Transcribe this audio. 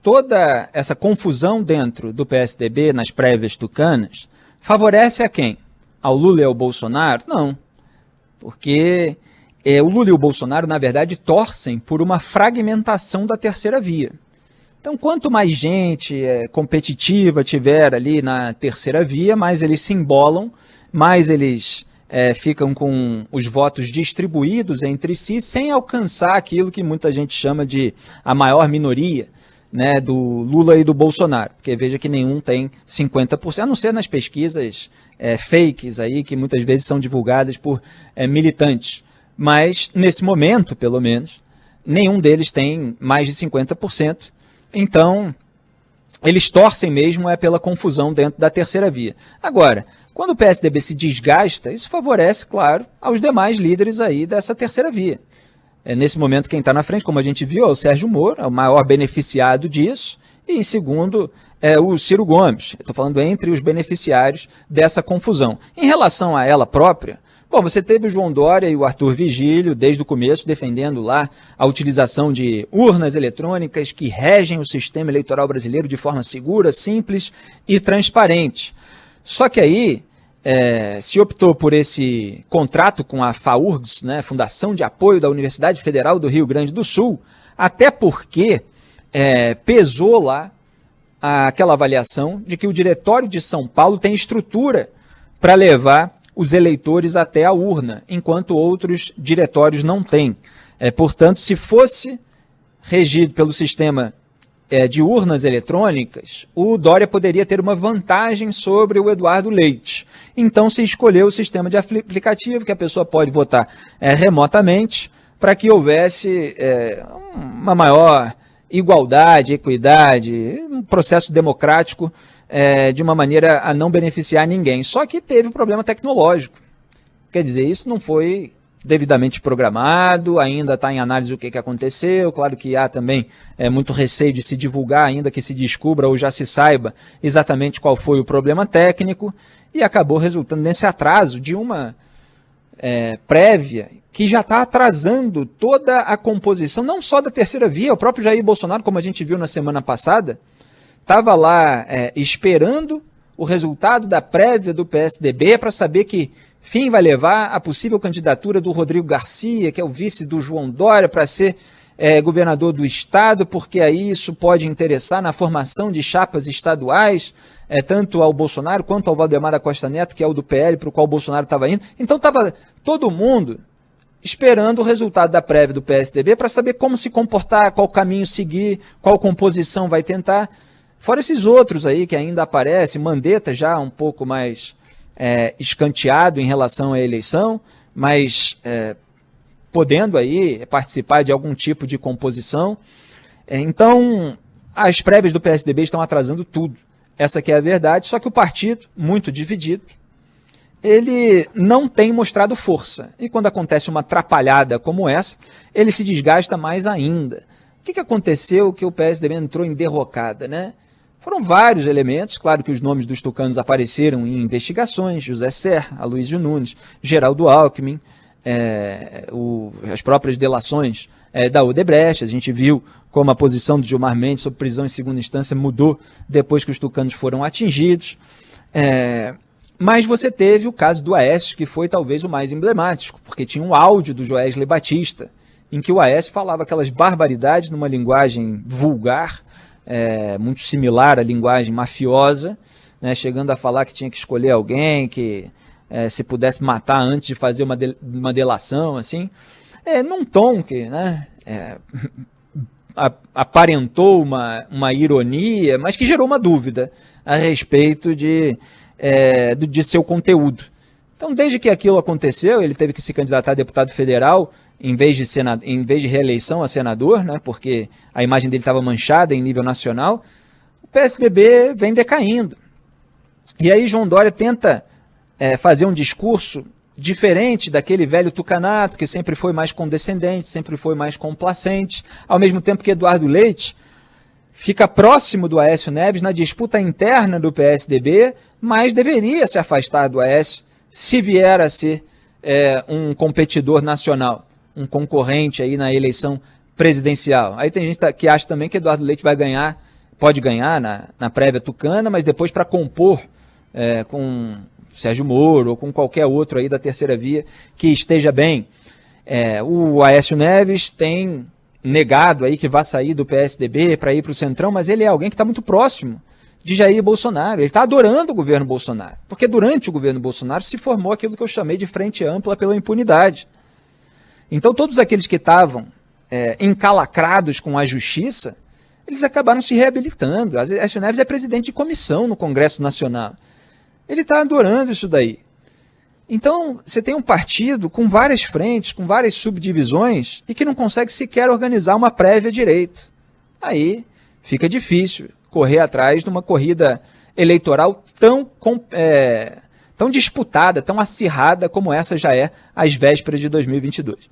toda essa confusão dentro do PSDB, nas prévias tucanas, favorece a quem? Ao Lula e ao Bolsonaro? Não, porque o Lula e o Bolsonaro, na verdade, torcem por uma fragmentação da terceira via. Então, quanto mais gente competitiva tiver ali na terceira via, mais eles se embolam, mais eles ficam com os votos distribuídos entre si, sem alcançar aquilo que muita gente chama de a maior minoria, né, do Lula e do Bolsonaro. Porque veja que nenhum tem 50%, a não ser nas pesquisas fakes aí, que muitas vezes são divulgadas por militantes. Mas, nesse momento, pelo menos, nenhum deles tem mais de 50%. Então, eles torcem mesmo pela confusão dentro da terceira via. Agora, quando o PSDB se desgasta, isso favorece, claro, aos demais líderes aí dessa terceira via. Nesse momento, quem está na frente, como a gente viu, é o Sérgio Moro, é o maior beneficiado disso, e em segundo é o Ciro Gomes. Estou falando entre os beneficiários dessa confusão. Em relação a ela própria, bom, você teve o João Dória e o Arthur Vigílio, desde o começo, defendendo lá a utilização de urnas eletrônicas que regem o sistema eleitoral brasileiro de forma segura, simples e transparente. Só que aí se optou por esse contrato com a FAURGS, né, Fundação de Apoio da Universidade Federal do Rio Grande do Sul, até porque pesou lá aquela avaliação de que o Diretório de São Paulo tem estrutura para levar os eleitores até a urna, enquanto outros diretórios não têm. Portanto, se fosse regido pelo sistema de urnas eletrônicas, o Dória poderia ter uma vantagem sobre o Eduardo Leite. Então se escolheu o sistema de aplicativo, que a pessoa pode votar remotamente, para que houvesse uma maior igualdade, equidade, um processo democrático de uma maneira a não beneficiar ninguém. Só que teve um problema tecnológico. Quer dizer, isso não foi devidamente programado, ainda está em análise o que aconteceu. Claro que há também muito receio de se divulgar, ainda que se descubra ou já se saiba exatamente qual foi o problema técnico, e acabou resultando nesse atraso de uma prévia que já está atrasando toda a composição, não só da terceira via. O próprio Jair Bolsonaro, como a gente viu na semana passada, estava lá esperando o resultado da prévia do PSDB para saber que fim vai levar a possível candidatura do Rodrigo Garcia, que é o vice do João Dória, para ser governador do estado, porque aí isso pode interessar na formação de chapas estaduais, tanto ao Bolsonaro quanto ao Valdemar da Costa Neto, que é o do PL, para o qual o Bolsonaro estava indo. Então estava todo mundo esperando o resultado da prévia do PSDB para saber como se comportar, qual caminho seguir, qual composição vai tentar. Fora esses outros aí que ainda aparecem, Mandetta já um pouco mais escanteado em relação à eleição, mas podendo aí participar de algum tipo de composição. Então, as prévias do PSDB estão atrasando tudo. Essa que é a verdade, só que o partido, muito dividido, ele não tem mostrado força. E quando acontece uma atrapalhada como essa, ele se desgasta mais ainda. O que aconteceu que o PSDB entrou em derrocada, né? Foram vários elementos, claro que os nomes dos tucanos apareceram em investigações, José Serra, Aloysio Nunes, Geraldo Alckmin, as próprias delações da Odebrecht. A gente viu como a posição do Gilmar Mendes sobre prisão em segunda instância mudou depois que os tucanos foram atingidos. Mas você teve o caso do Aécio, que foi talvez o mais emblemático, porque tinha um áudio do Joesley Batista, em que o Aécio falava aquelas barbaridades numa linguagem vulgar, muito similar à linguagem mafiosa, né, chegando a falar que tinha que escolher alguém, que se pudesse matar antes de fazer uma delação, assim, num tom que aparentou uma ironia, mas que gerou uma dúvida a respeito de seu conteúdo. Então, desde que aquilo aconteceu, ele teve que se candidatar a deputado federal em vez de reeleição a senador, né, porque a imagem dele estava manchada em nível nacional. O PSDB vem decaindo. E aí João Dória tenta fazer um discurso diferente daquele velho tucanato, que sempre foi mais condescendente, sempre foi mais complacente, ao mesmo tempo que Eduardo Leite fica próximo do Aécio Neves na disputa interna do PSDB, mas deveria se afastar do Aécio se vier a ser um competidor nacional, um concorrente aí na eleição presidencial. Aí tem gente que acha também que Eduardo Leite vai ganhar pode ganhar na prévia tucana, mas depois para compor com Sérgio Moro ou com qualquer outro aí da terceira via que esteja bem. O Aécio Neves tem negado aí que vai sair do PSDB para ir para o Centrão, mas ele é alguém que está muito próximo de Jair Bolsonaro. Ele está adorando o governo Bolsonaro, porque durante o governo Bolsonaro se formou aquilo que eu chamei de frente ampla pela impunidade. Então todos aqueles que estavam encalacrados com a justiça, eles acabaram se reabilitando. Aécio Neves é presidente de comissão no Congresso Nacional. Ele está adorando isso daí. Então, você tem um partido com várias frentes, com várias subdivisões, e que não consegue sequer organizar uma prévia direito. Aí fica difícil correr atrás de uma corrida eleitoral tão disputada, tão acirrada como essa já é às vésperas de 2022.